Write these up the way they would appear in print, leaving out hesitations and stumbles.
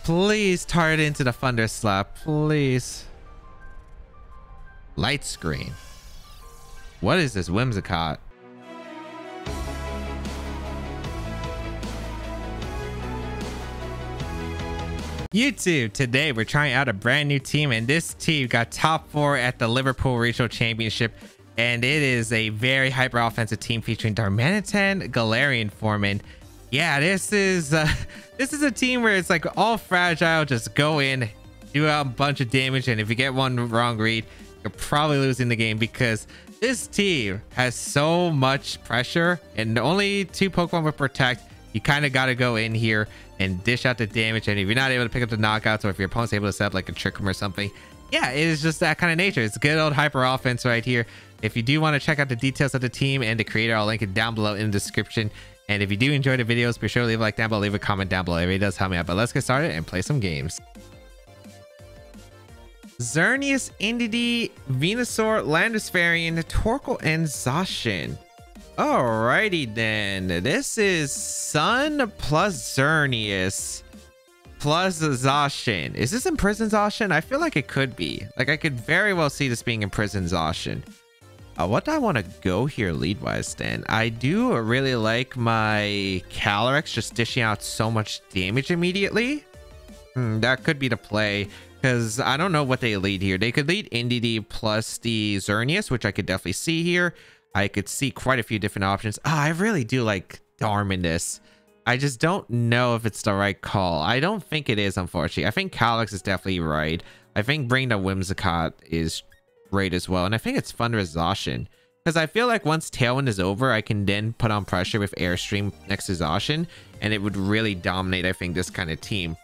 Please turn it into the Thunder Slap. Please. Light screen. What is this Whimsicott? YouTube, today we're trying out a brand new team, and this team got top 4 at the Liverpool Regional Championship, and it is a very hyper offensive team featuring Darmanitan, Galarian Foreman. Yeah, this is a team where it's like all fragile. Just go in, do a bunch of damage, and if you get one wrong read, you're probably losing the game, because this team has so much pressure and only 2 Pokemon with Protect. You kind of got to go in here and dish out the damage, and if you're not able to pick up the knockouts, or if your opponent's able to set up like a Trick Room or something, yeah, it is just that kind of nature. It's good old hyper offense right here. If you do want to check out the details of the team and the creator, I'll link it down below in the description. And if you do enjoy the videos, be sure to leave a like down below, leave a comment down below. It really does help me out. But let's get started and play some games. Xerneas, Indeedee, Venusaur, Landospherian, Torkoal, and Zacian. Alrighty then, this is Sun plus Xerneas plus Zacian. Is this Imprisoned Zacian? I feel like it could be. Like, I could very well see this being Imprisoned Zacian. What do I want to go here lead wise then? I do really like my Calyrex just dishing out so much damage immediately. That could be the play, because I don't know what they lead here. They could lead Indeedee plus the Xerneas, which I could definitely see here. I could see quite a few different options. I really do like Darm in this. I just don't know if it's the right call. I don't think it is, unfortunately. I think Calyrex is definitely right. I think bringing the Whimsicott is great as well. And I think it's Thunderous Zacian, because I feel like once Tailwind is over, I can then put on pressure with Airstream next to Zacian, and it would really dominate, I think, this kind of team.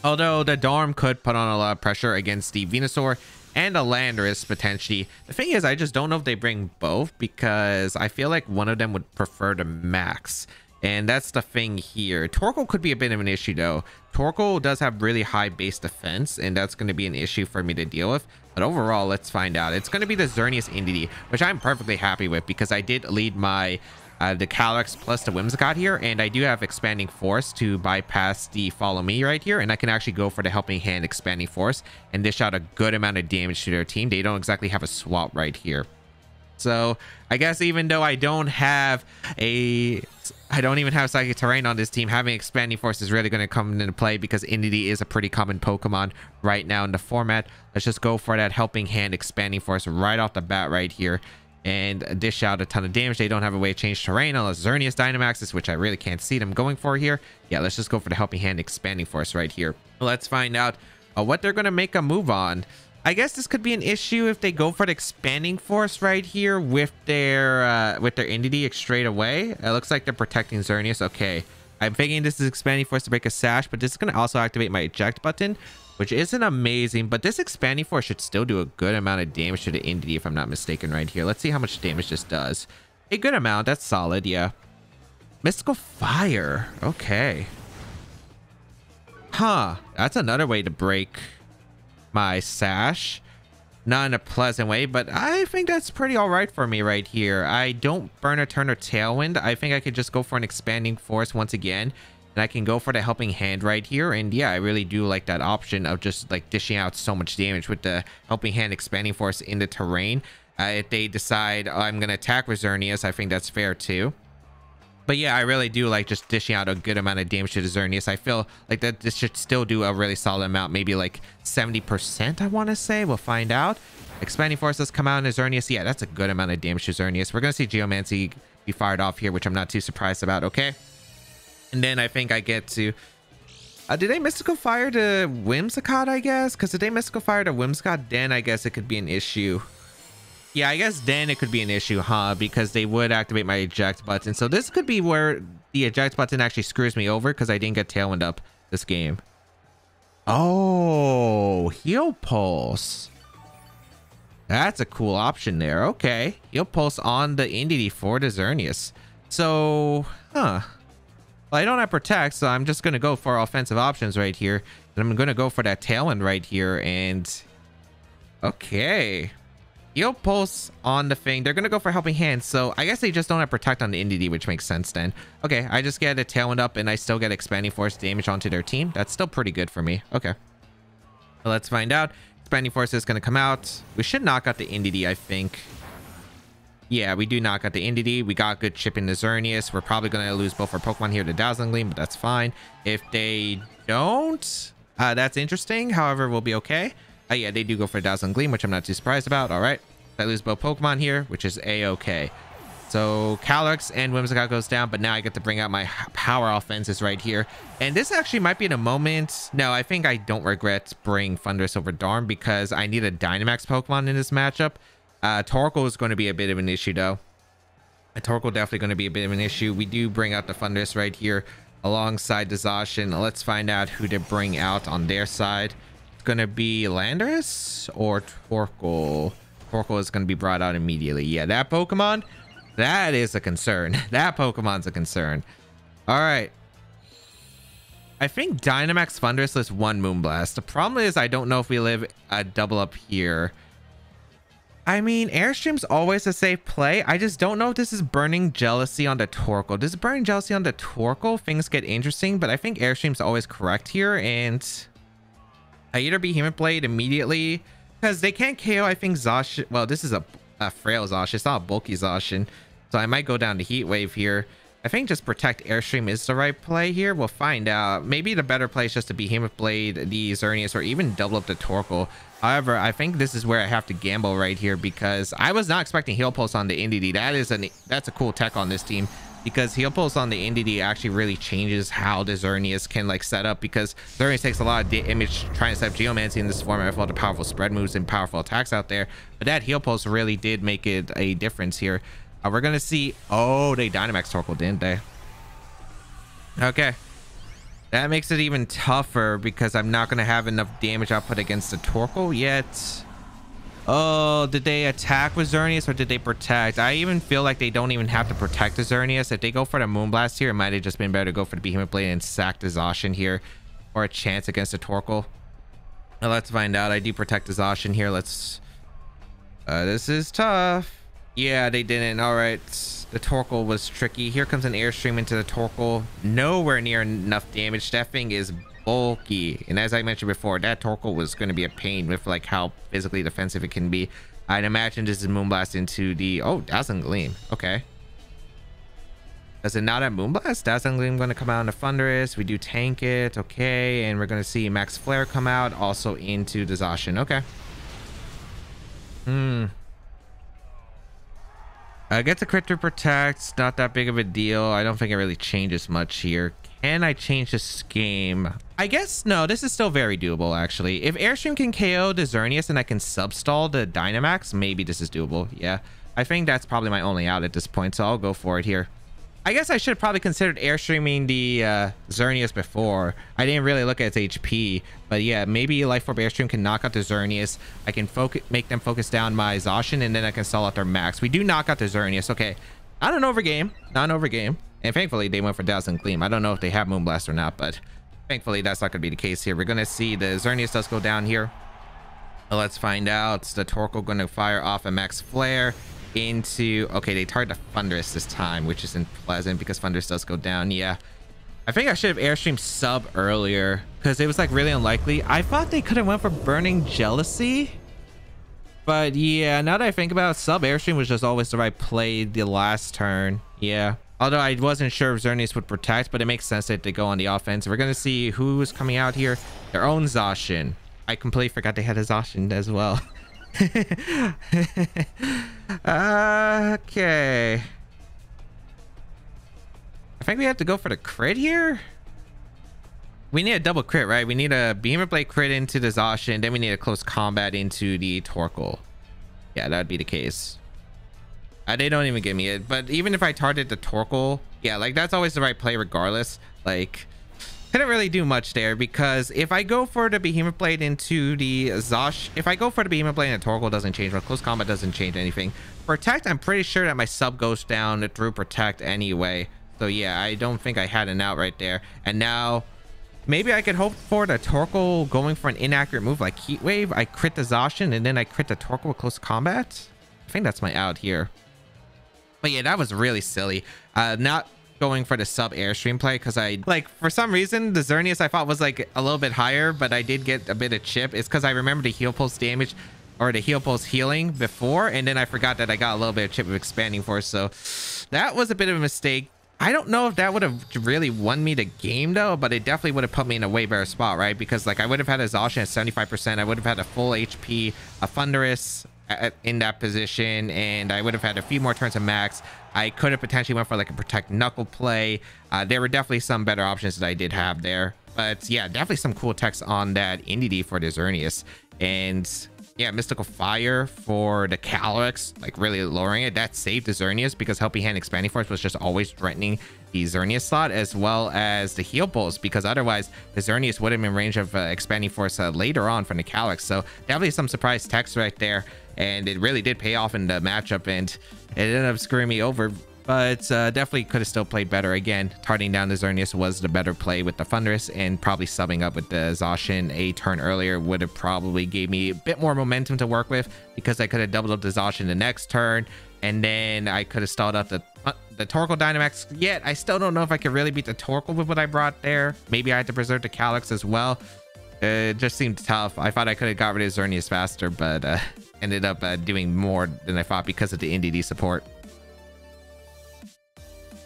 Although the Darm could put on a lot of pressure against the Venusaur and a Landorus potentially. The thing is, I just don't know if they bring both, because I feel like one of them would prefer to max. And that's the thing here. Torkoal could be a bit of an issue though. Torkoal does have really high base defense, and that's going to be an issue for me to deal with. But overall, let's find out. It's going to be the Xerneas Indeedee, which I'm perfectly happy with, because I did lead my the Calyrex plus the Whimsicott here, and I do have Expanding Force to bypass the Follow Me right here, and I can actually go for the Helping Hand Expanding Force and dish out a good amount of damage to their team. They don't exactly have a swap right here. So I guess even though I don't even have Psychic Terrain on this team, having Expanding Force is really going to come into play, because Indeedee is a pretty common Pokemon right now in the format. Let's just go for that Helping Hand Expanding Force right off the bat right here, and dish out a ton of damage. They don't have a way to change terrain unless Xerneas Dynamaxes, which I really can't see them going for here. Yeah, let's just go for the Helping Hand Expanding Force right here. Let's find out what they're going to make a move on. I guess this could be an issue if they go for the Expanding Force right here with their Indeedee straight away. It looks like they're protecting Xerneas. Okay, I'm thinking this is Expanding Force to break a Sash, but this is going to also activate my Eject button, which isn't amazing, but this Expanding Force should still do a good amount of damage to the Indeedee, if I'm not mistaken right here. Let's see how much damage this does. A good amount. That's solid, yeah. Mystical Fire. Okay. Huh. That's another way to break my Sash. Not in a pleasant way, but I think that's pretty all right for me right here. I don't burn a turn or Tailwind. I think I could just go for an Expanding Force once again, and I can go for the Helping Hand right here. And yeah, I really do like that option of just like dishing out so much damage with the Helping Hand Expanding Force in the terrain. If they decide, oh, I'm going to attack with Xerneas, I think that's fair too. But yeah, I really do like just dishing out a good amount of damage to the Xerneas. I feel like that this should still do a really solid amount, maybe like 70%, I want to say. We'll find out. Expanding Force does come out in the Xerneas. Yeah, that's a good amount of damage to Xerneas. We're going to see Geomancy be fired off here, which I'm not too surprised about. Okay. And then I think I get to... did they Mystical Fire to Whimsicott, I guess? Because if they Mystical Fire to Whimsicott, then I guess it could be an issue. Yeah, I guess then it could be an issue, huh? Because they would activate my Eject button. So this could be where the Eject button actually screws me over, because I didn't get Tailwind up this game. Oh, Heal Pulse. That's a cool option there. Okay. Heal Pulse on the Indeedee for the Xerneas. So, huh. Well, I don't have Protect, so I'm just going to go for offensive options right here. And I'm going to go for that Tailwind right here. And okay. Heal Pulse on the thing. They're going to go for Helping Hand. So I guess they just don't have Protect on the NDD, which makes sense then. Okay, I just get a Tailwind up and I still get Expanding Force damage onto their team. That's still pretty good for me. Okay. Well, let's find out. Expanding Force is going to come out. We should knock out the NDD, I think. Yeah, we do knock out the NDD. We got good chip in the Xerneas. We're probably going to lose both our Pokemon here to Dazzling Gleam, but that's fine. If they don't, that's interesting. However, we'll be okay. Yeah, they do go for Dazzling Gleam, which I'm not too surprised about. All right. I lose both Pokemon here, which is A-okay. So Calyrex and Whimsicott goes down, but now I get to bring out my power offenses right here. And this actually might be in a moment. No, I think I don't regret bringing Thundurus over Darm because I need a Dynamax Pokemon in this matchup. Torkoal is going to be a bit of an issue, though. Torkoal definitely going to be a bit of an issue. We do bring out the Thundurus right here alongside the Zacian. Let's find out who to bring out on their side. It's going to be Landorus or Torkoal. Torkoal is going to be brought out immediately. Yeah, that Pokemon, that is a concern. That Pokemon's a concern. All right. I think Dynamax Thundurus lists one Moonblast. The problem is I don't know if we live a double up here. I mean, Airstream's always a safe play. I just don't know if this is Burning Jealousy on the Torkoal. This is Burning Jealousy on the Torkoal. Things get interesting, but I think Airstream's always correct here. And I either Behemoth Blade immediately because they can't KO, I think, Zacian. Well, this is a frail Zacian. It's not a bulky Zacian. So I might go down to Heat Wave here. I think just Protect Airstream is the right play here. We'll find out. Maybe the better play is just to Behemoth Blade the Xerneas or even double up the Torkoal. However, I think this is where I have to gamble right here because I was not expecting Heal Pulse on the NDD. That's a cool tech on this team because Heal Pulse on the NDD actually really changes how the Xerneas can like set up because Xerneas takes a lot of damage trying to set up Geomancy in this format with all the powerful spread moves and powerful attacks out there. But that Heal Pulse really did make it a difference here. We're going to see... Oh, they Dynamax Torkoal, didn't they? Okay. That makes it even tougher because I'm not going to have enough damage output against the Torkoal yet. Oh, did they attack with Xerneas or did they protect? I even feel like they don't even have to protect the Xerneas. If they go for the Moonblast here, it might have just been better to go for the Behemoth Blade and sack the Zacian here for a chance against the Torkoal. Now, let's find out. I do protect the Zacian here. Let's... this is tough. Yeah, they didn't. All right. The Torkoal was tricky. Here comes an Airstream into the Torkoal. Nowhere near enough damage. That thing is bulky. And as I mentioned before, that Torkoal was going to be a pain with like how physically defensive it can be. I'd imagine this is Moonblast into the... Oh, Dazzling Gleam. Okay. Does it not have Moonblast? Dazzling Gleam going to come out on the Thundurus. We do tank it. Okay. And we're going to see Max Flare come out also into the Zacian. Okay. Gets a crit to protect. Not that big of a deal. I don't think it really changes much here. Can I change the scheme? I guess no. This is still very doable, actually. If Airstream can KO the Xerneas and I can substall the Dynamax, maybe this is doable. Yeah, I think that's probably my only out at this point, so I'll go for it here. I guess I should have probably considered Airstreaming the Xerneas before. I didn't really look at its HP, but yeah, maybe Life Orb Airstream can knock out the Xerneas. I can make them focus down my Zacian, and then I can stall out their max. We do knock out the Xerneas. Okay, not an overgame, not an overgame. And thankfully, they went for Dazzling Gleam. I don't know if they have Moonblast or not, but thankfully, that's not going to be the case here. We're going to see the Xerneas does go down here. Let's find out. The Torkoal going to fire off a Max Flare into... Okay, they target the Thundurus this time, which isn't pleasant because Thundurus does go down. Yeah. I think I should have Airstream sub earlier because it was like really unlikely. I thought they could have went for Burning Jealousy. But yeah, now that I think about it, sub Airstream was just always the right play the last turn. Yeah. Although I wasn't sure if Xerneas would protect, but it makes sense that they go on the offense. We're going to see who's coming out here. Their own Zacian. I completely forgot they had a Zacian as well. Okay. I think we have to go for the crit here. We need a double crit, right? We need a Behemoth Blade crit into the Zacian, then we need a close combat into the Torkoal. Yeah, that'd be the case. They don't even give me it, but even if I target the Torkoal, yeah, like that's always the right play regardless. Like, couldn't really do much there because if I go for the Behemoth Blade into the Zacian, if I go for the Behemoth Blade and the Torkoal doesn't change, but close combat doesn't change anything. Protect, I'm pretty sure that my sub goes down through Protect anyway. So yeah, I don't think I had an out right there. And now Maybe I could hope for the Torkoal going for an inaccurate move like Heat Wave. I crit the Zacian and then I crit the Torkoal with close combat. I think that's my out here. But yeah, that was really silly. Not going for the sub airstream play because I like for some reason the Xerneas I thought was like a little bit higher, but I did get a bit of chip. It's because I remember the heal pulse damage or the heal pulse healing before, and then I forgot that I got a little bit of chip of expanding force. So that was a bit of a mistake. I don't know if that would have really won me the game though, but it definitely would have put me in a way better spot, right? Because like I would have had a Zacian at 75%, I would have had a full HP, a Thunderous in that position, and I would have had a few more turns of max. I could have potentially went for like a protect knuckle play. There were definitely some better options that I did have there, but yeah, definitely some cool text on that Indeedee for the Xerneas. And yeah, Mystical Fire for the Calyrex, like really lowering it. That saved the Xerneas because Helping Hand Expanding Force was just always threatening the Xerneas slot, as well as the heal pulse, because otherwise the Xerneas would have been in range of Expanding Force later on from the Calyrex. So definitely some surprise text right there, and it really did pay off in the matchup, and it ended up screwing me over. But definitely could have still played better. Again, targeting down the Xerneas was the better play with the Thunderous, and probably subbing up with the Zacian a turn earlier would have probably gave me a bit more momentum to work with, because I could have doubled up the Zacian the next turn, and then I could have stalled out the Torkoal Dynamax. Yet I still don't know if I could really beat the Torkoal with what I brought there. Maybe I had to preserve the Calyrex as well. It just seemed tough. I thought I could have got rid of Xerneas faster, but ended up doing more than I thought because of the Indeedee support.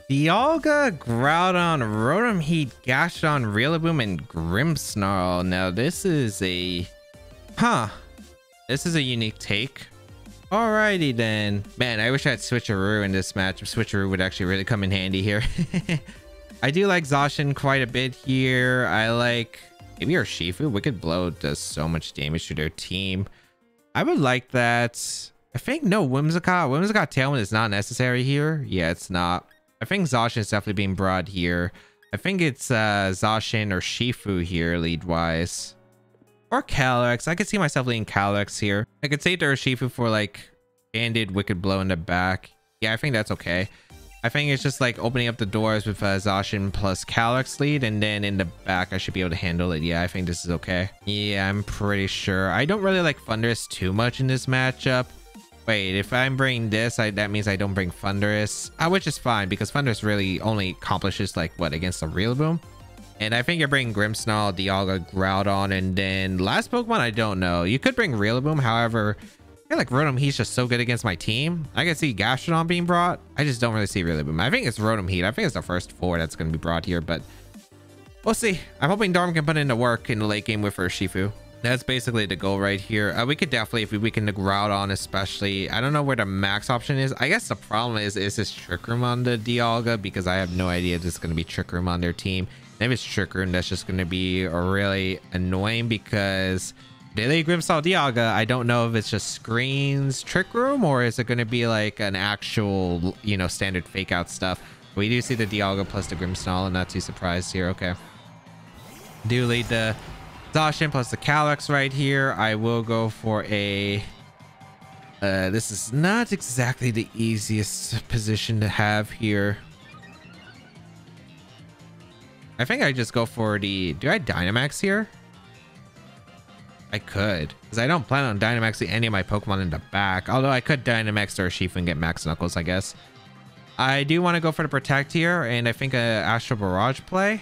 Dialga, Groudon, Rotom Heat, Gastrodon, Rillaboom, and Grimmsnarl. Now this is a unique take. Alrighty then. Man, I wish I had Switcheroo in this match. Switcheroo would actually really come in handy here. I do like Zacian quite a bit here. I like maybe Urshifu. Wicked Blow does so much damage to their team. I would like that. I think no Whimsicott. Whimsicott Tailwind is not necessary here. Yeah, it's not. I think Zacian is definitely being brought here. I think it's Zacian or Shifu here lead wise. Or Calyrex. I could see myself leading Calyrex here. I could save the Urshifu for like banded Wicked Blow in the back. Yeah, I think that's okay. I think it's just like opening up the doors with Zacian plus Calyrex lead, and then in the back I should be able to handle it. Yeah, I think this is okay. Yeah, I'm pretty sure. I don't really like Thunderous too much in this matchup. Wait, if I'm bringing this, that means I don't bring Thunderous, which is fine because Thunderous really only accomplishes like what against the Rillaboom. And I think you're bringing Grimmsnarl, Dialga, Groudon, and then last Pokemon I don't know. You could bring Rillaboom, however, I feel like Rotom Heat's just so good against my team. I can see Gastrodon being brought. I just don't really see Rillaboom. I think it's Rotom Heat. I think it's the first 4 that's going to be brought here, but we'll see. I'm hoping Darm can put in the work in the late game with Urshifu. That's basically the goal right here. We could definitely, if we weaken the Groudon especially. I don't know where the max option is. I guess the problem is this Trick Room on the Dialga, because I have no idea if there's going to be Trick Room on their team. And if it's Trick Room, that's just going to be really annoying, because Daily Grimmsnarl Dialga, I don't know if it's just screens Trick Room, or is it going to be like an actual, you know, standard fake out stuff. We do see the Dialga plus the Grimmsnarl. I'm not too surprised here. Okay. Do lead the Zacian plus the Calyrex right here. I will go for a this is not exactly the easiest position to have here. I think I just go for the, do I Dynamax here? I could, because I don't plan on Dynamaxing any of my Pokemon in the back, although I could Dynamax or Urshifu and get Max Knuckles, I guess. I do want to go for the Protect here, and I think a Astral Barrage play.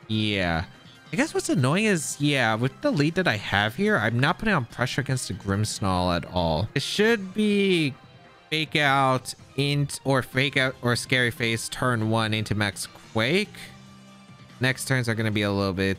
Yeah, I guess what's annoying is, yeah, with the lead that I have here, I'm not putting on pressure against the Grimmsnarl at all. It should be Fake Out, Int, or Fake Out or Scary Face turn 1 into Max Quake. Next turns are going to be a little bit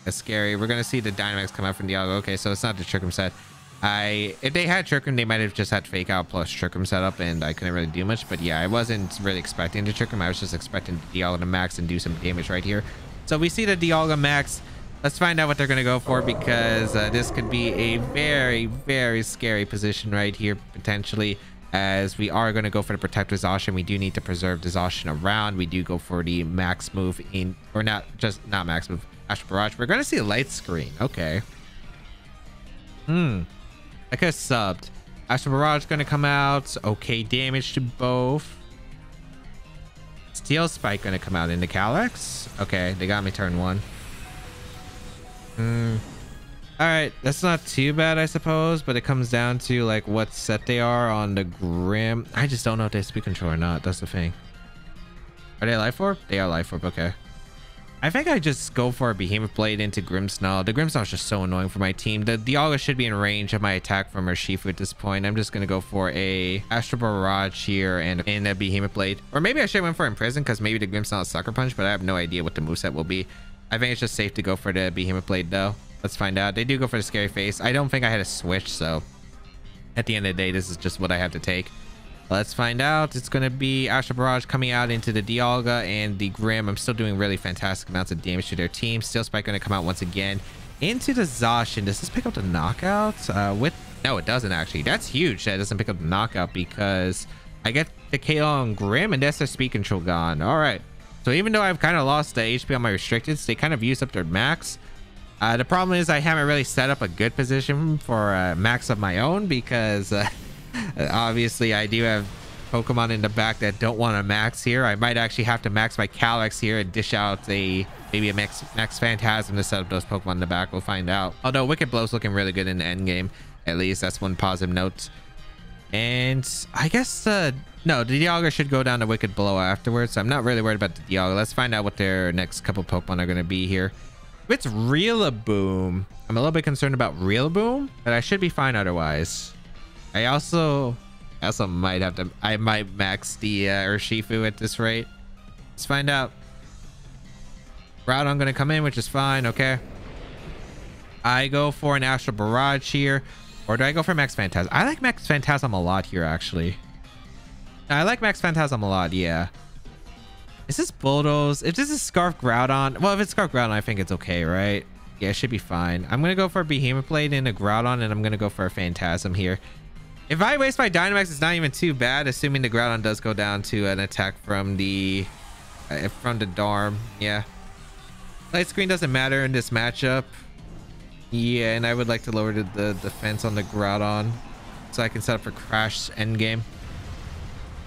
scary. We're going to see the Dynamax come out from Dialga. Okay, so it's not the Trick Room set. If they had Trick Room, they might have just had Fake Out plus Trick Room setup, and I couldn't really do much. But yeah, I wasn't really expecting the Trick Room. I was just expecting Dialga to max and do some damage right here. So we see the Dialga max. Let's find out what they're going to go for, because this could be a very, very scary position right here, potentially, as we are going to go for the Protect with Zacian. We do need to preserve the Zacian around. We do go for the max move in, or not max move, Astral Barrage. We're going to see a light screen. Okay. I could have subbed. Astral Barrage going to come out. Okay, damage to both. Steel Spike gonna come out into Calyx? Okay, they got me turn 1. All right, that's not too bad, I suppose, but it comes down to like what set they are on the Grim. I just don't know if they speed control or not. That's the thing. Are they Life Orb? They are Life Orb. Okay. I think I just go for a Behemoth Blade into Grimmsnarl. The Grimmsnarl is just so annoying for my team. The Dialga should be in range of my attack from Urshifu at this point. I'm just going to go for a Astral Barrage here and a Behemoth Blade. Or maybe I should have went for Imprison because maybe the Grimmsnarl is Sucker Punch, but I have no idea what the moveset will be. I think it's just safe to go for the Behemoth Blade though. Let's find out. They do go for the Scary Face. I don't think I had a switch, so at the end of the day, this is just what I have to take. Let's find out. It's going to be Astral Barrage coming out into the Dialga and the Grim. I'm still doing really fantastic amounts of damage to their team. Steel Spike going to come out once again into the Zacian. Does this pick up the knockout? No, it doesn't actually. That's huge that it doesn't pick up the knockout because I get the KO on Grim and that's their speed control gone. All right. So even though I've kind of lost the HP on my restricteds, they kind of used up their max. The problem is I haven't really set up a good position for max of my own because obviously I do have Pokemon in the back that don't want to max here. I might actually have to max my Calyx here and dish out maybe a max Phantasm to set up those Pokemon in the back. We'll find out. Although Wicked Blow's looking really good in the end game. At least that's one positive note. And I guess no, the Dialga should go down to Wicked Blow afterwards. So I'm not really worried about the Dialga. Let's find out what their next couple Pokemon are going to be here. If it's Rillaboom, I'm a little bit concerned about Rillaboom, but I should be fine otherwise. I also might have to, I might max the Urshifu at this rate. Let's find out. Groudon gonna come in, which is fine. Okay. I go for an Astral Barrage here, or do I go for Max Phantasm? I like Max Phantasm a lot here, actually. I like Max Phantasm a lot, yeah. Is this Bulldoze? If this is Scarf Groudon, well, if it's Scarf Groudon, I think it's okay, right? Yeah, it should be fine. I'm gonna go for a Behemoth Blade and a Groudon, and I'm gonna go for a Phantasm here. If I waste my Dynamax, it's not even too bad, assuming the Groudon does go down to an attack from the Darm. Yeah. Light Screen doesn't matter in this matchup. Yeah, and I would like to lower the defense on the Groudon so I can set up for Crash endgame.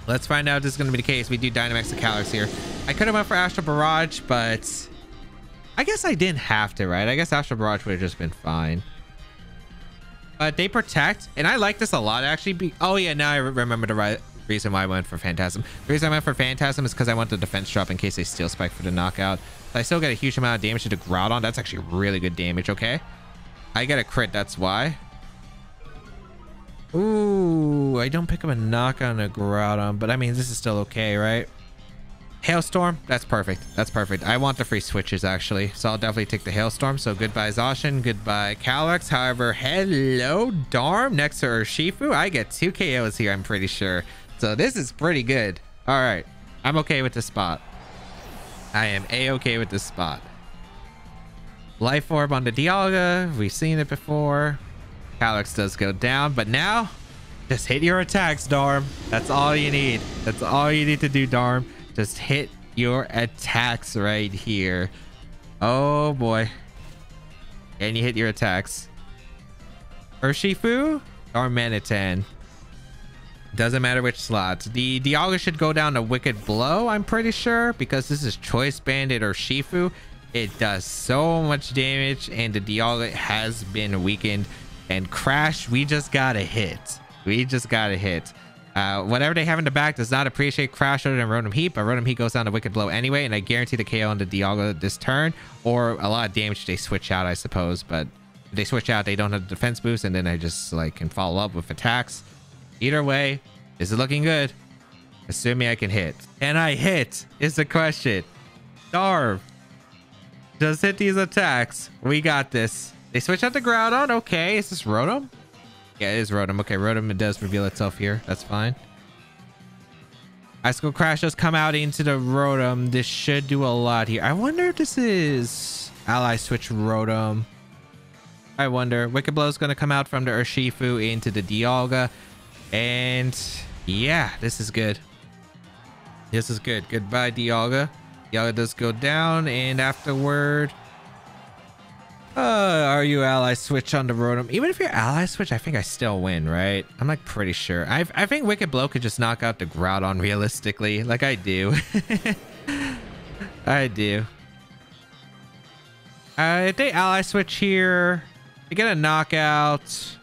Let's find out if this is going to be the case. We do Dynamax the Calyx here. I could have went for Astral Barrage, but I guess I didn't have to, right? I guess Astral Barrage would have just been fine. But they protect, and I like this a lot, actually. Oh, yeah, now I remember the reason why I went for Phantasm. The reason I went for Phantasm is because I want the defense drop in case they Steel Spike for the knockout. So I still get a huge amount of damage to the Groudon. That's actually really good damage, okay? I get a crit, that's why. Ooh, I don't pick up a knock on a Groudon, but I mean, this is still okay, right? Hailstorm, that's perfect. That's perfect. I want the free switches, actually, so I'll definitely take the Hailstorm. So goodbye Zacian, goodbye Calyx. However, hello Darm next to Urshifu. I get 2 KOs here, I'm pretty sure. So this is pretty good. All right, I'm okay with this spot. I am a-okay with this spot. Life Orb on the Dialga. We've seen it before. Calyx does go down, but now just hit your attacks, Darm. That's all you need. That's all you need to do, Darm. Just hit your attacks right here. Oh boy. And you hit your attacks. Urshifu or Manitan. Doesn't matter which slot. The Dialga should go down to Wicked Blow, I'm pretty sure, because this is Choice Banded or Urshifu. It does so much damage, and the Dialga has been weakened. And Crash, we just got a hit. We just got a hit. Whatever they have in the back does not appreciate Crash other than Rotom Heat, but Rotom Heat goes down to Wicked Blow anyway, and I guarantee the KO on the Dialga this turn, or a lot of damage they switch out, I suppose. But if they switch out, they don't have the defense boost, and then I just like can follow up with attacks. Either way, this is looking good. Assuming I can hit. Can I hit is the question. Darv, just hit these attacks. We got this. They switch out the Groudon. Okay, is this Rotom? Yeah, it is Rotom. Okay, Rotom, it does reveal itself here. That's fine. Icicle Crash does come out into the Rotom. This should do a lot here. I wonder if this is Ally Switch Rotom. I wonder. Wicked Blow is going to come out from the Urshifu into the Dialga. And yeah, this is good. This is good. Goodbye, Dialga. Dialga does go down, and afterward... all Are you ally switch on the Rotom? Even if you're ally switch, I think I still win, right? I'm like pretty sure. I think Wicked Blow could just knock out the Groudon realistically. Like I do. I do. If they ally switch here, they get a knockout. Should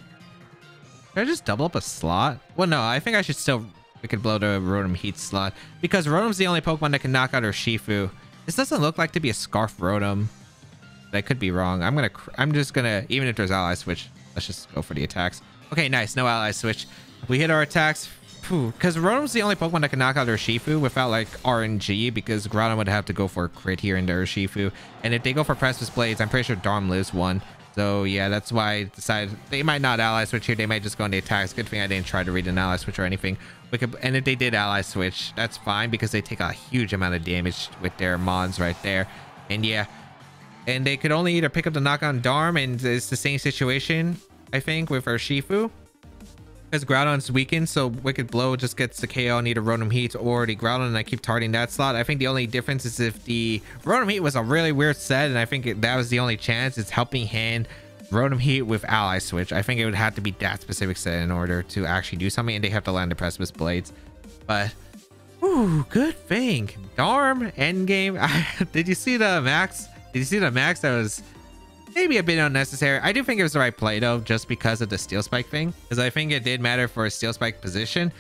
I just double up a slot? Well, no, I think I should still Wicked Blow to Rotom Heat slot because Rotom's the only Pokemon that can knock out Urshifu. This doesn't look like to be a Scarf Rotom. I could be wrong. I'm just gonna, even if there's ally switch, let's just go for the attacks. Okay, nice. No ally switch. We hit our attacks. Because Rotom's the only Pokemon that can knock out Urshifu without like RNG, because Groudon would have to go for a crit here into Urshifu. And if they go for Precipice Blades, I'm pretty sure Darm lives one. So yeah, that's why I decided they might not ally switch here. They might just go on the attacks. Good thing I didn't try to read an ally switch or anything. And if they did ally switch, that's fine because they take a huge amount of damage with their Mons right there. And yeah. And they could only either pick up the knock on Darm, and it's the same situation, I think, with Urshifu. Because Groudon's weakened, so Wicked Blow just gets the KO on either Rotom Heat or the Groudon, and I keep targeting that slot. I think the only difference is if the Rotom Heat was a really weird set, and I think that was the only chance. It's helping hand Rotom Heat with ally switch. I think it would have to be that specific set in order to actually do something, and they have to land the Precipice Blades. But, ooh, good thing. Darm, endgame. Did you see the max? Did you see the max? That was maybe a bit unnecessary. I do think it was the right play though, just because of the Steel Spike thing. Because I think it did matter for a Steel Spike position.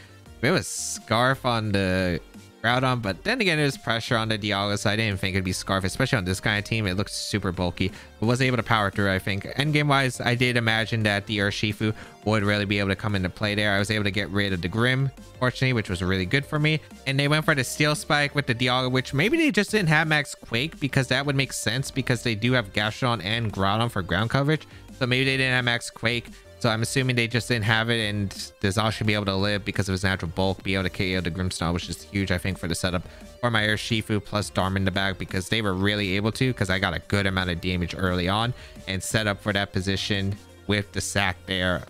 It was Scarf on the Groudon, but then again, there's pressure on the Dialga, so I didn't think it'd be Scarf, especially on this kind of team. It looks super bulky, but was able to power through, I think. Endgame wise, I did imagine that the Urshifu would really be able to come into play there. I was able to get rid of the Grim, fortunately, which was really good for me. And they went for the Steel Spike with the Dialga, which maybe they just didn't have Max Quake, because that would make sense because they do have Gastrodon and Groudon for ground coverage. So maybe they didn't have Max Quake. So I'm assuming they just didn't have it, and Dizal should be able to live because of his natural bulk, be able to KO the Grimmsnarl, which is huge, I think, for the setup for my Urshifu plus Darm in the back, because they were really able to, because I got a good amount of damage early on and set up for that position with the sack there.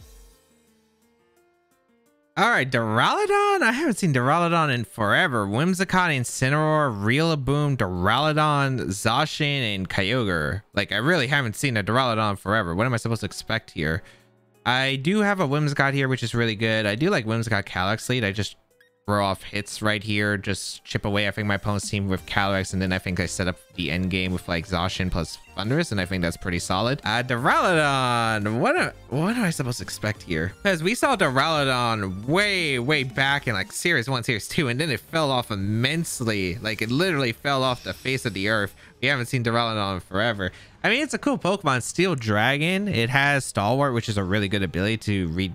All right, Duraludon. I haven't seen Duraludon in forever. Whimsicott, Incineroar, Rillaboom, Duraludon, Zacian, and Kyogre. Like, I really haven't seen a Duraludon forever. What am I supposed to expect here? I do have a Whimsicott here, which is really good. I do like Whimsicott Calyrex lead. I just throw off hits right here, just chip away, I think, my opponent's team with Calyrex, and then I think I set up the end game with like Zacian plus Thundurus, and I think that's pretty solid. Duraludon, what am I supposed to expect here? Because we saw Duraludon way back in like Series 1, Series 2, and then it fell off immensely. Like, it literally fell off the face of the earth. We haven't seen Duraludon forever. I mean, it's a cool Pokemon. Steel Dragon. It has Stalwart, which is a really good ability to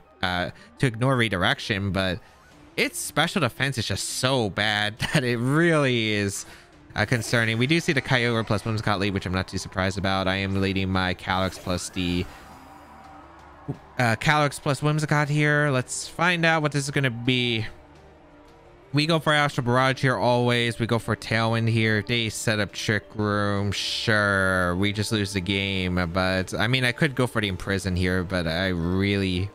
ignore redirection, but its special defense is just so bad that it really is concerning. We do see the Kyogre plus Whimsicott lead, which I'm not too surprised about. I am leading my Calyrex plus the Calyrex plus Whimsicott here. Let's find out what this is going to be. We go for Astral Barrage here always. We go for Tailwind here. They set up Trick Room. Sure, we just lose the game. But I mean, I could go for the Imprison here, but I really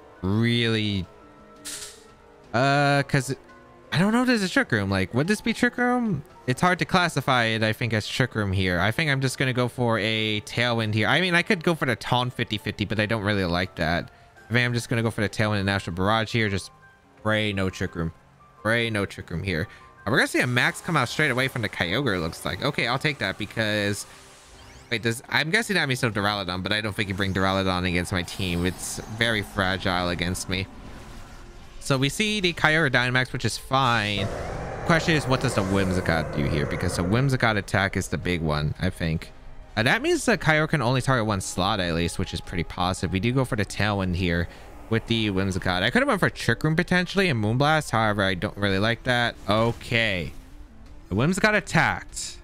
because I don't know if there's a Trick Room. Like, would this be Trick Room? It's hard to classify it, I think, as Trick Room here. I think I'm just going to go for a Tailwind here. I mean, I could go for the Taunt 50-50, but I don't really like that. I think I'm just going to go for the Tailwind and Astral Barrage here. Just pray no Trick Room. Pray no Trick Room here. We're going to see a Max come out straight away from the Kyogre, it looks like. Okay, I'll take that because... Wait, I'm guessing that means no Duraludon, but I don't think you bring Duraludon against my team. It's very fragile against me. So we see the Kyogre Dynamax, which is fine. Question is, what does the Whimsicott do here? Because the Whimsicott attack is the big one, I think. That means the Kyogre can only target one slot at least, which is pretty positive. We do go for the Tailwind here with the Whimsicott. I could have went for Trick Room potentially and Moonblast. However, I don't really like that. Okay. The Whimsicott attacked.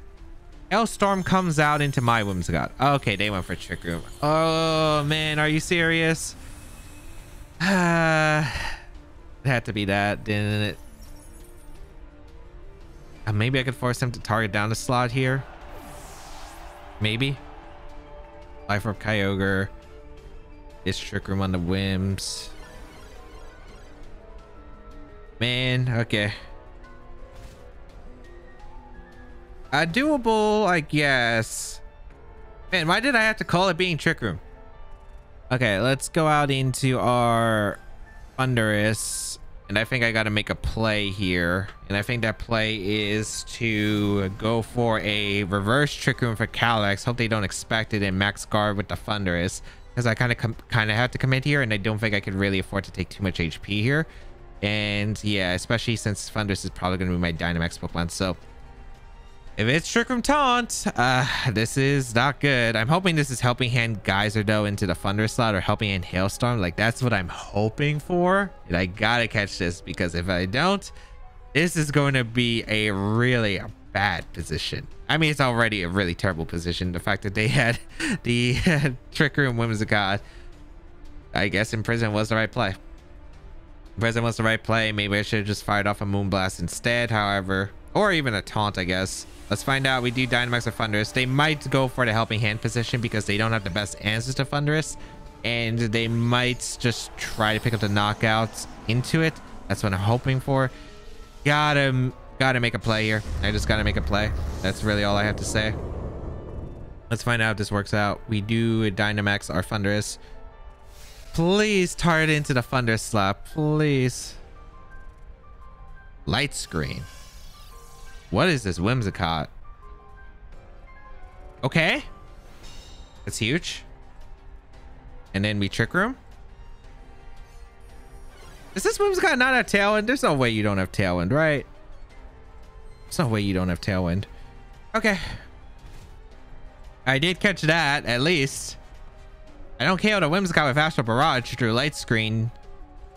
Hailstorm comes out into my Whimsicott. Okay, they went for Trick Room. Oh, man. Are you serious? It had to be that, didn't it? Maybe I could force him to target down the slot here. Maybe. Life Orb Kyogre. This Trick Room on the Whims. Man, okay. Doable, I guess. Man, why did I have to call it being Trick Room? Okay, let's go out into our Thunderous. And I think I got to make a play here. And I think that play is to go for a reverse Trick Room for Calyx. Hope they don't expect it in max guard with the Thunderous. Because I kind of have to commit here. And I don't think I could really afford to take too much HP here. And yeah, especially since Thunderous is probably going to be my Dynamax Pokemon. So if it's Trick Room Taunt, this is not good. I'm hoping this is Helping Hand Geyser though into the Thunder slot, or Helping Hand Hailstorm. Like, that's what I'm hoping for. And I gotta catch this, because if I don't, this is going to be a really bad position. I mean, it's already a really terrible position. The fact that they had the Trick Room Whimsicott, I guess Imprison was the right play. Imprison was the right play. Maybe I should have just fired off a Moonblast instead, however. Or even a Taunt, I guess. Let's find out. We do Dynamax or Thunderous. They might go for the Helping Hand position because they don't have the best answers to Thunderous. And they might just try to pick up the knockouts into it. That's what I'm hoping for. Gotta make a play here. I just gotta make a play. That's really all I have to say. Let's find out if this works out. We do Dynamax or Thunderous. Please target into the Thunder slap. Please. Light Screen. What is this Whimsicott? Okay. That's huge. And then we Trick Room. Is this Whimsicott not have Tailwind? There's no way you don't have Tailwind, right? There's no way you don't have Tailwind. Okay. I did catch that, at least. I don't KO the Whimsicott with Astral Barrage through Light Screen.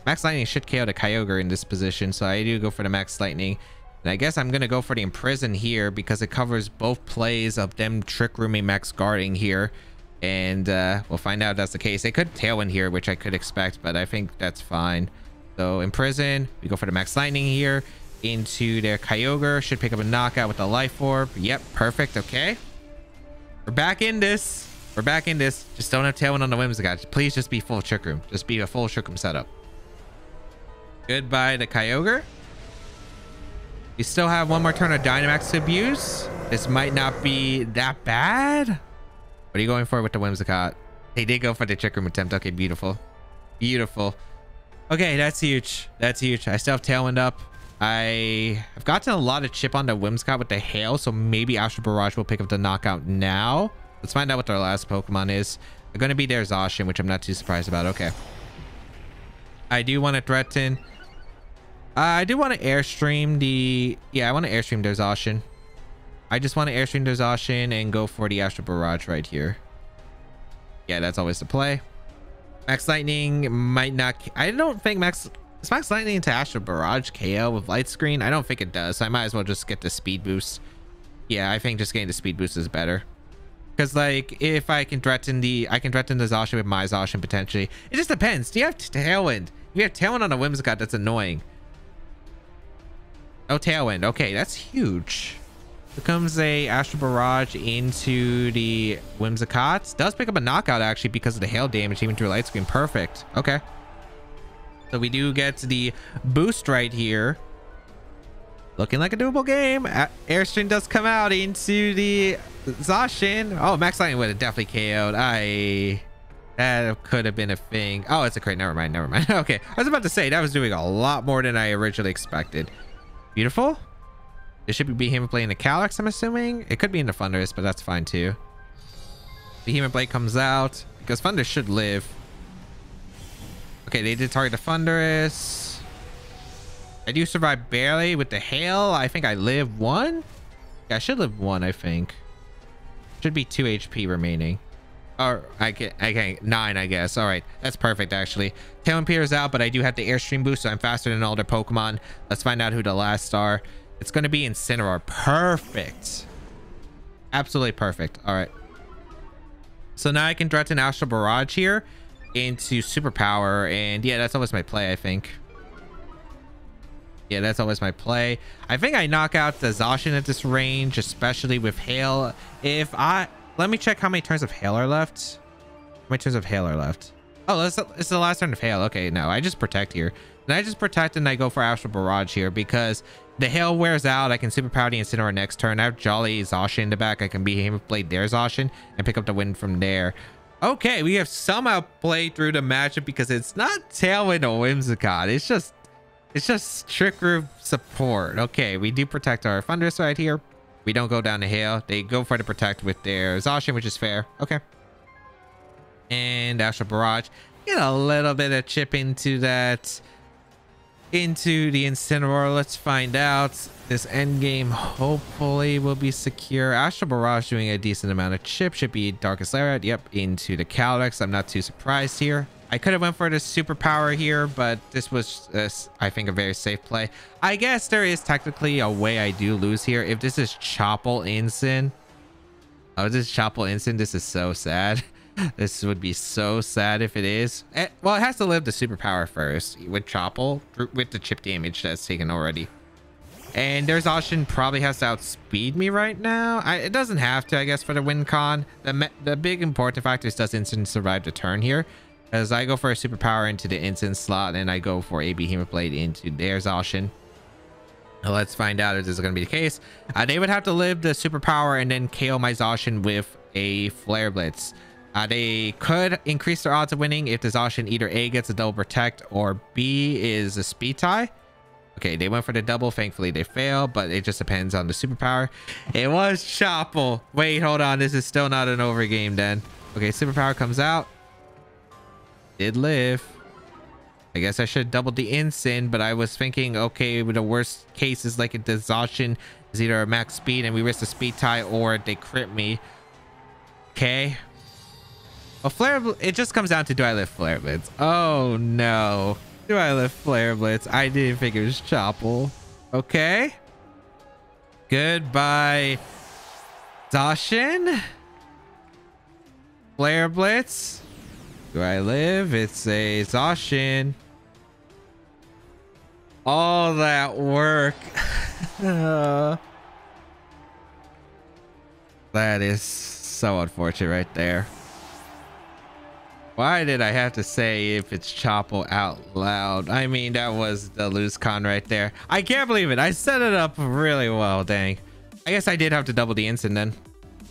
Max Lightning should KO the Kyogre in this position, so I do go for the Max Lightning. And I guess I'm going to go for the Imprison here because it covers both plays of them Trick Rooming Max Guarding here. And we'll find out if that's the case. They could Tailwind here, which I could expect, but I think that's fine. So Imprison, we go for the Max Lightning here into their Kyogre. Should pick up a knockout with the Life Orb. Yep, perfect. Okay. We're back in this. We're back in this. Just don't have Tailwind on the Whimsicott. Please just be full Trick Room. Just be a full Trick Room setup. Goodbye to Kyogre. We still have one more turn of Dynamax to abuse. This might not be that bad. What are you going for with the Whimsicott? They did go for the Trick Room attempt. Okay, beautiful. Beautiful. Okay, that's huge. That's huge. I still have Tailwind up. I have gotten a lot of chip on the Whimsicott with the Hail, so maybe Astral Barrage will pick up the knockout now. Let's find out what their last Pokemon is. They're going to be their Zacian, which I'm not too surprised about. Okay. I do want to threaten. I do want to Airstream the... Yeah, I want to Airstream their Zacian. I just want to Airstream their Zacian and go for the Astral Barrage right here. Yeah, that's always the play. Max Lightning might not... I don't think Max... Is Max Lightning into Astral Barrage KO with Light Screen? I don't think it does, so I might as well just get the Speed Boost. Yeah, I think just getting the Speed Boost is better. Because, like, if I can threaten the... I can threaten the Zacian with my Zacian, potentially. It just depends. Do you have Tailwind? If you have Tailwind on a Whimsicott, that's annoying. Oh, Tailwind. Okay, that's huge. Becomes a Astral Barrage into the Whimsicott. Does pick up a knockout, actually, because of the hail damage, even through a Light Screen. Perfect. Okay. So we do get the boost right here. Looking like a doable game. Airstream does come out into the Zacian. Oh, Max Lightning would have definitely KO'd. That could have been a thing. Oh, it's a crate. Never mind. Never mind. Okay. I was about to say that was doing a lot more than I originally expected. Beautiful. It should be him playing the Calyx, I'm assuming. It could be in the Thunderous, but that's fine too. Behemoth Blade comes out because Thunder should live. Okay, they did target the Thunderous. I do survive barely with the Hail. I think I live 1. Yeah, I should live 1, I think. Should be 2 HP remaining. Or I can 9, I guess. All right, that's perfect actually. Tailwind Peter's out, but I do have the Airstream boost, so I'm faster than all their Pokemon. Let's find out who the last are. It's going to be Incineroar. Perfect. Absolutely perfect. All right. So now I can threaten Astral Barrage here into Superpower, and yeah, that's always my play, I think. Yeah, that's always my play. I think I knock out the Zacian at this range, especially with Hail. Let me check how many turns of Hail are left. How many turns of Hail are left? Oh, it's the last turn of Hail. Okay, no, I just protect here. Then I just protect and I go for Astral Barrage here because the Hail wears out. I can Superpower the Incineroar next turn. I have Jolly Zacian in the back. I can Behemoth Blade their Zacian and pick up the win from there. Okay, we have somehow played through the matchup because it's not Tailwind or Whimsicott. It's just Trick Room support. Okay, we do protect our Thunderous right here. We don't go down the hill. They go for the protect with their Exhaustion, which is fair. Okay. And Astral Barrage. Get a little bit of chip into that. Into the Incineroar. Let's find out. This end game hopefully will be secure. Astral Barrage doing a decent amount of chip. Should be Darkest Lariat. Yep, into the Calyrex. I'm not too surprised here. I could have went for the superpower here, but this was, I think, a very safe play. I guess there is technically a way I do lose here. If this is Chople Incin. Oh, this is Chople Incin. This is so sad. This would be so sad if it is. Well, it has to live the superpower first with Chople, with the chip damage that's taken already. And their Zacian probably has to outspeed me right now. It doesn't have to, I guess, for the win con. The big important factor is, does Incin survive the turn here? As I go for a superpower into the Incin slot, and I go for a Behemoth Blade into their Zacian. Let's find out if this is going to be the case. They would have to live the superpower and then KO my Zacian with a Flare Blitz. They could increase their odds of winning if the Zacian either A gets a double protect or B is a speed tie. Okay, they went for the double. Thankfully, they failed, but it just depends on the superpower. It was Chople. Wait, hold on. This is still not an over game then. Okay, superpower comes out. Did live. I guess I should double the Incin, but I was thinking, okay, the worst case is like if the Zacian is either a max speed and we risk a speed tie, or they crit me. Okay. Well, it just comes down to, do I live Flare Blitz? Oh no. Do I live Flare Blitz? I didn't think it was Chople. Okay. Goodbye, Zacian. Flare Blitz. Do I live? It's a Zacian. All that work. That is so unfortunate right there. Why did I have to say if it's Chople out loud? I mean, that was the lose con right there. I can't believe it. I set it up really well. Dang. I guess I did have to double the Incin then.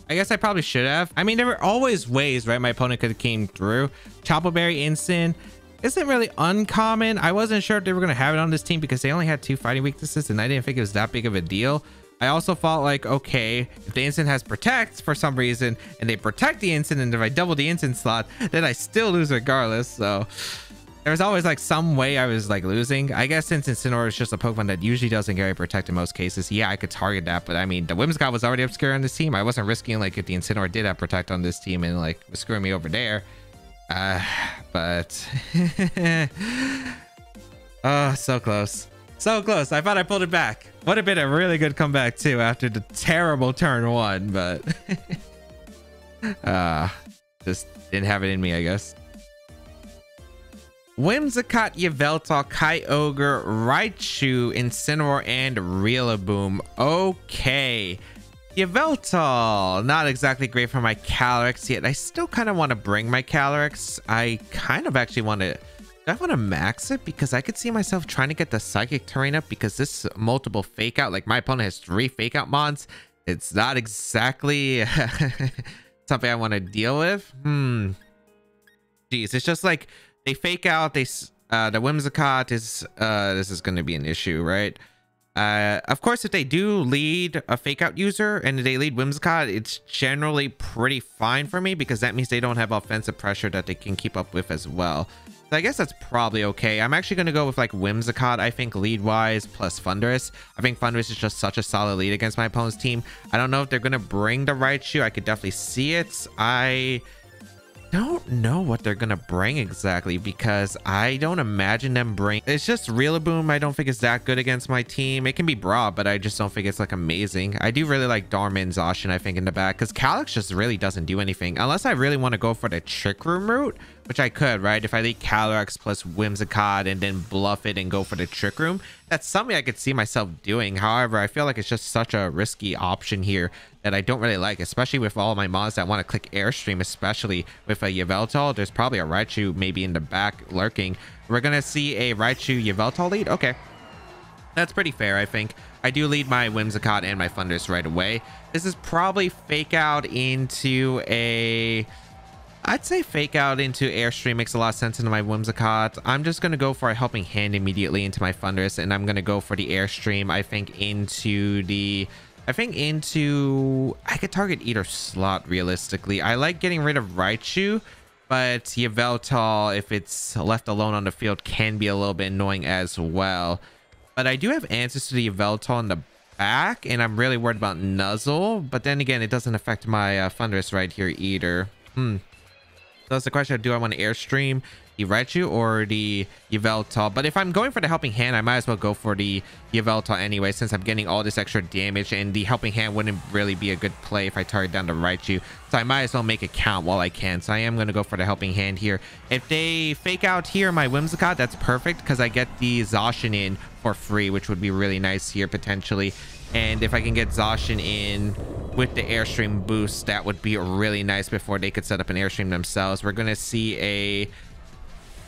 I guess I probably should have. I mean, there were always ways, right? My opponent could have came through. Chople Berry Incin isn't really uncommon. I wasn't sure if they were going to have it on this team because they only had 2 fighting weaknesses, and I didn't think it was that big of a deal. I also thought like, okay, if the Incin has protects for some reason and they protect the Incin, and if I double the Incin slot, then I still lose regardless. So there was always like some way I was like losing. I guess since Incineroar is just a Pokemon that usually doesn't get protect in most cases, yeah, I could target that. But I mean, the Whimsicott was already obscure on this team. I wasn't risking like if the Incineroar did have protect on this team and like was screwing me over there. But oh, so close. So close. I thought I pulled it back. Would have been a really good comeback too after the terrible turn 1, but just didn't have it in me, I guess. Whimsicott, Yveltal, Kyogre, Raichu, Incineroar, and Rillaboom. Okay. Yveltal, not exactly great for my Calyrex yet. I still kind of want to bring my Calyrex. I kind of actually want to... I want to max it because I could see myself trying to get the Psychic Terrain up because this multiple Fake Out, like my opponent has 3 Fake Out mons. It's not exactly something I want to deal with. Jeez, it's just like they Fake Out. The Whimsicott is this is going to be an issue, right? Of course, if they do lead a Fake Out user and they lead Whimsicott, it's generally pretty fine for me because that means they don't have offensive pressure that they can keep up with as well. So I guess that's probably okay. I'm actually going to go with like Whimsicott, I think, lead-wise, plus Thundurus. I think Thundurus is just such a solid lead against my opponent's team. I don't know if they're going to bring the Raichu. I could definitely see it. I don't know what they're going to bring exactly because I don't imagine them bring... It's just Rillaboom. I don't think it's that good against my team. It can be broad, but I just don't think it's like amazing. I do really like Darman, Zacian, I think, in the back because Calyrex just really doesn't do anything unless I really want to go for the Trick Room route, which I could, right? If I lead Calyrex plus Whimsicott and then bluff it and go for the Trick Room, that's something I could see myself doing. However, I feel like it's just such a risky option here that I don't really like, especially with all my mods that want to click Airstream, especially with a Yveltal. There's probably a Raichu maybe in the back lurking. We're going to see a Raichu Yveltal lead. Okay. That's pretty fair, I think. I do lead my Whimsicott and my Thundurus right away. This is probably Fake Out into a... I'd say fake out into airstream makes a lot of sense into my Whimsicott. I'm just going to go for a helping hand immediately into my Thunderous, and I'm going to go for the airstream. I think I could target either slot realistically. I like getting rid of Raichu, but Yveltal, if it's left alone on the field, can be a little bit annoying as well. But I do have answers to the Yveltal in the back, and I'm really worried about Nuzzle. But then again, it doesn't affect my Thunderous right here either. So that's the question. Do I want to airstream the Raichu or the Yveltal? But if I'm going for the helping hand, I might as well go for the Yveltal anyway, since I'm getting all this extra damage, and the helping hand wouldn't really be a good play if I target down the Raichu. So I might as well make it count while I can. So I am going to go for the helping hand here. If they fake out here my Whimsicott, that's perfect because I get the Zacian in for free, which would be really nice here potentially. And if I can get Zacian in with the airstream boost, that would be really nice before they could set up an airstream themselves. We're going to see a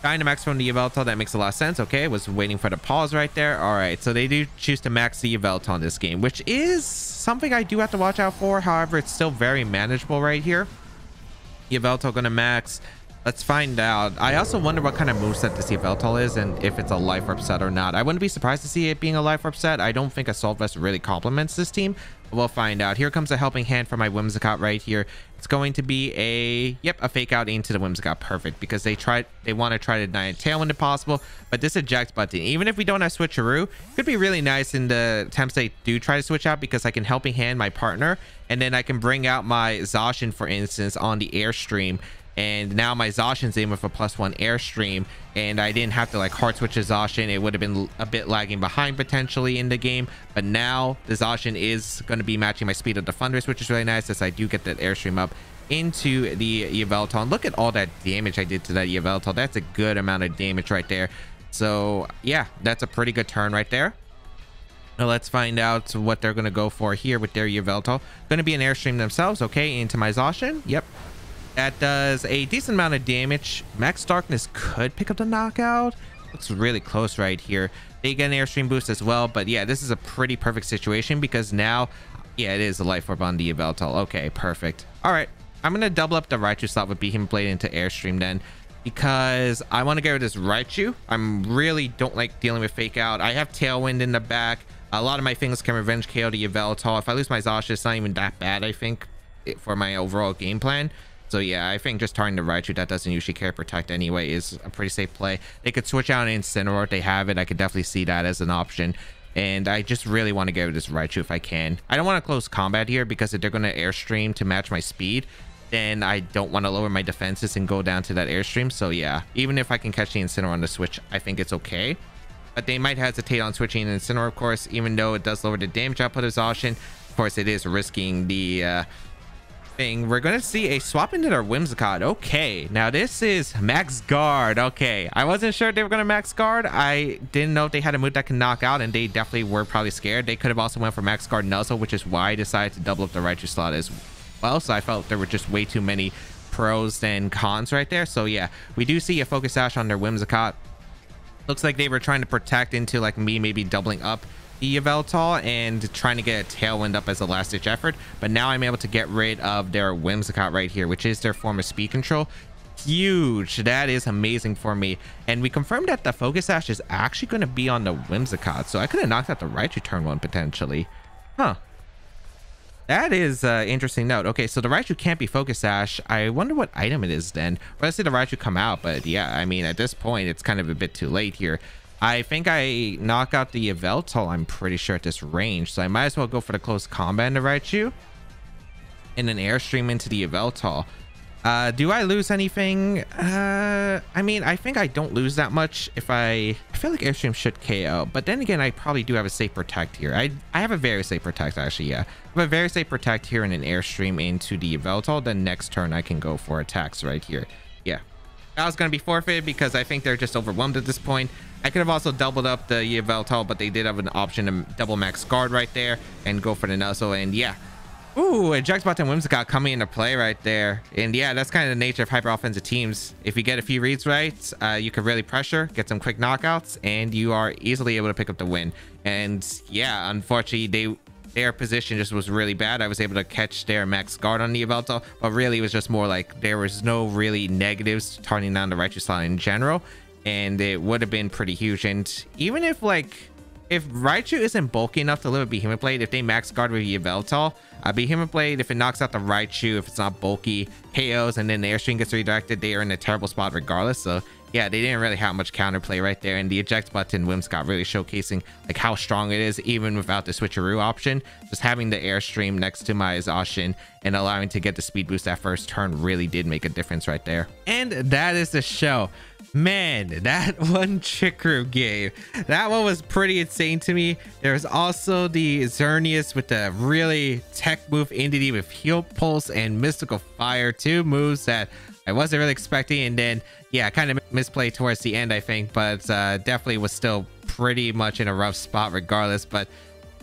Dynamax from the Yveltal. That makes a lot of sense. Okay, was waiting for the pause right there. All right, so they do choose to max the Yveltal in this game, which is something I do have to watch out for. However, it's still very manageable right here. Yveltal going to max. Let's find out. I also wonder what kind of moveset this Yveltal is and if it's a Life Orb set or not. I wouldn't be surprised to see it being a Life Orb set. I don't think Assault Vest really complements this team. But we'll find out. Here comes a helping hand for my Whimsicott right here. It's going to be a fake out into the Whimsicott. Perfect, because they want to try to deny a Tailwind if possible. But this eject button, even if we don't have Switcheroo, could be really nice in the attempts they do try to switch out, because I can helping hand my partner, and then I can bring out my Zacian, for instance, on the airstream. And now my Zacian's in with a +1 airstream, and I didn't have to like hard switch a Zacian. It would have been a bit lagging behind potentially in the game, but now the Zacian is going to be matching my speed of the Thunderous, which is really nice, as I do get that airstream up into the Yveltal. And look at all that damage I did to that Yveltal. That's a good amount of damage right there. So yeah, that's a pretty good turn right there. Now let's find out what they're going to go for here with their Yveltal. Going to be an airstream themselves. Okay, into my Zacian. Yep. That does a decent amount of damage. Max Darkness could pick up the knockout. Looks really close right here. They get an airstream boost as well. But yeah, this is a pretty perfect situation, because now, yeah, it is a Life Orb on the Yveltal. Okay, perfect. All right, I'm going to double up the Raichu slot with Beacon Blade into airstream then, because I want to get rid of this Raichu. I really don't like dealing with fake out. I have Tailwind in the back. A lot of my things can revenge KO the Yveltal. If I lose my Zacian, it's not even that bad, I think, for my overall game plan. So yeah, I think just targeting the Raichu that doesn't usually care protect anyway is a pretty safe play. They could switch out an Incineroar if they have it. I could definitely see that as an option. And I just really want to get rid of this Raichu if I can. I don't want to close combat here, because if they're going to airstream to match my speed, then I don't want to lower my defenses and go down to that airstream. So yeah, even if I can catch the Incineroar on the switch, I think it's okay. But they might hesitate on switching an Incineroar, of course, even though it does lower the damage output of Zacian. Of course, it is risking the thing. We're going to see a swap into their Whimsicott. Okay, now this is Max Guard. Okay, I wasn't sure they were going to Max Guard. I didn't know if they had a move that can knock out, and they definitely were probably scared. They could have also went for Max Guard Nuzzle, which is why I decided to double up the Raichu slot as well. So I felt there were just way too many pros than cons right there. So yeah, we do see a Focus Sash on their Whimsicott. Looks like they were trying to protect into like me maybe doubling up the Yveltal and trying to get a Tailwind up as a last ditch effort. But now I'm able to get rid of their Whimsicott right here, which is their form of speed control. Huge. That is amazing for me. And we confirmed that the Focus Sash is actually going to be on the Whimsicott, so I could have knocked out the Raichu turn one potentially. Huh. That is an interesting note. Okay, so the Raichu can't be Focus Sash. I wonder what item it is then. Well, let's see the Raichu come out, but yeah, I mean, at this point, it's kind of a bit too late here. I think I knock out the Yveltal, I'm pretty sure, at this range. So I might as well go for the close combat in the Raichu and then airstream into the Yveltal. Do I lose anything? I mean, I think I don't lose that much if I feel like airstream should KO. But then again, I probably do have a safe protect here. I have a very safe protect, actually, yeah. I have a very safe protect here and an airstream into the Yveltal. Then next turn, I can go for attacks right here. Yeah. That was going to be forfeited because I think they're just overwhelmed at this point. I could have also doubled up the Yveltal, but they did have an option to double Max Guard right there and go for the Nuzzle. And yeah. Ooh, eject button Whimsicott coming into play right there. And yeah, that's kind of the nature of hyper offensive teams. If you get a few reads right, you can really pressure, get some quick knockouts, and you are easily able to pick up the win. And yeah, unfortunately, their position just was really bad. I was able to catch their max guard on the Yveltal, but really it was just more like there was no really negatives turning down the Raichu slot in general, and it would have been pretty huge. And even if Raichu isn't bulky enough to live with Behemoth Blade, if they max guard with Yveltal, Behemoth Blade, if it knocks out the Raichu, if it's not bulky, KOs, and then the Airstream gets redirected, they are in a terrible spot regardless. So yeah, they didn't really have much counterplay right there, and the eject button Whimsicott really showcasing like how strong it is even without the switcheroo option. Just having the Airstream next to my Zacian and allowing to get the speed boost that first turn really did make a difference right there. And that is the show. Man, that one Trick Room game, that one was pretty insane to me. There's also the Xerneas with the really tech move Entity with Heal Pulse and Mystical Fire, 2 moves that I wasn't really expecting. And then yeah, kind of misplayed towards the end, I think, but definitely was still pretty much in a rough spot regardless. But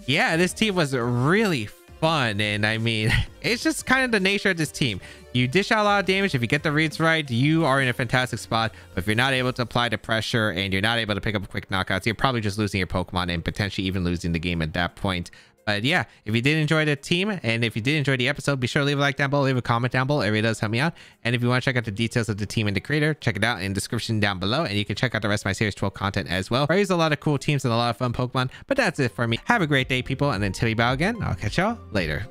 yeah, this team was really fun, and I mean, it's just kind of the nature of this team. You dish out a lot of damage. If you get the reads right, you are in a fantastic spot. But if you're not able to apply the pressure and you're not able to pick up quick knockouts, you're probably just losing your Pokemon and potentially even losing the game at that point. But yeah, if you did enjoy the team and if you did enjoy the episode, be sure to leave a like down below, leave a comment down below. It really does help me out. And if you want to check out the details of the team and the creator, check it out in the description down below. And you can check out the rest of my Series 12 content as well. I use a lot of cool teams and a lot of fun Pokemon. But that's it for me. Have a great day, people. And until we bow again, I'll catch y'all later.